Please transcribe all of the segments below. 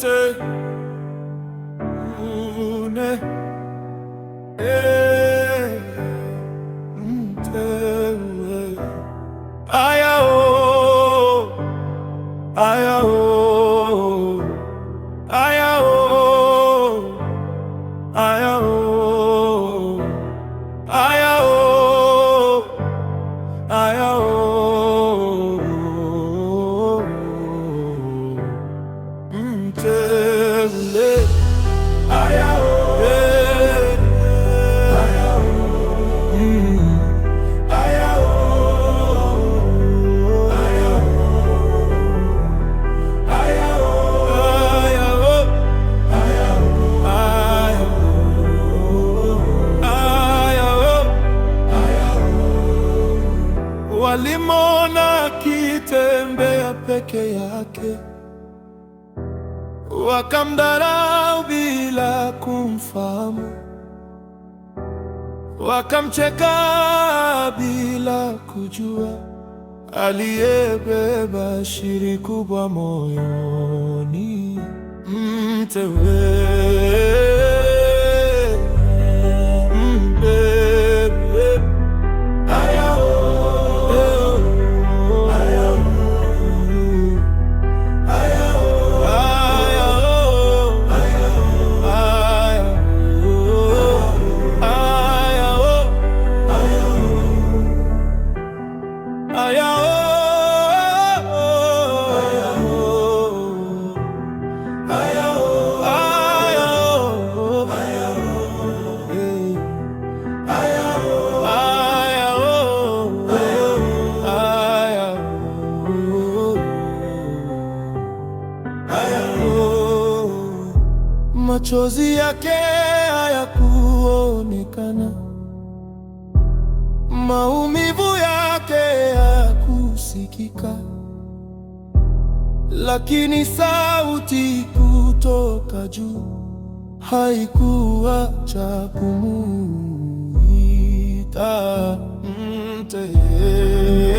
mteule, mteule. Aya oh, aya oh, aya oh, aya oh, aya oh, aya oh, mteule. Aya oh, aya oh, aya oh, aya oh, aya oh, aya oh, aya oh, aya oh. Walimwona akitembea peke yake, wakamdharau bila kumfahamu, wakamcheka bila kujua aliyebeba siri kubwa moyoni. Mteule, mbebe. Aya oh, aya oh, aya oh, aya oh, aya oh, aya oh, aya oh, aya machozi yake hayakuonekana, maumivu yake hayakusikika, lakini sauti kutoka juu haikuacha kumuita mteule.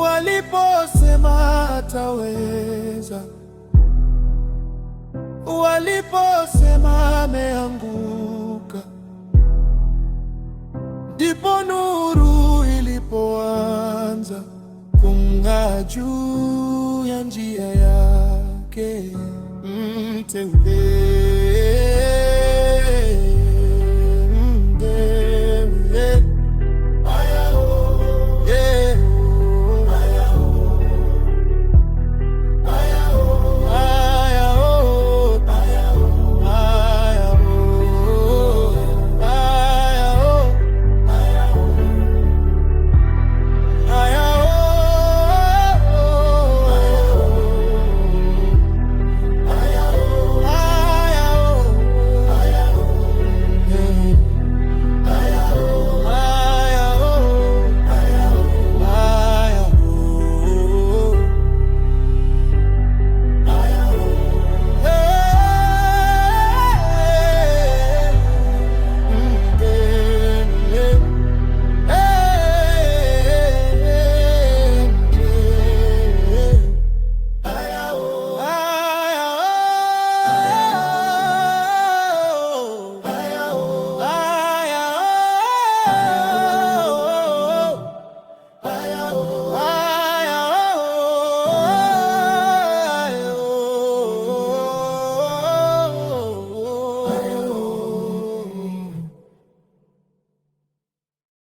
Waliposema hataweza, waliposema ameanguka, ndipo nuru ilipoanza kung'aa juu ya njia yake. Mteule.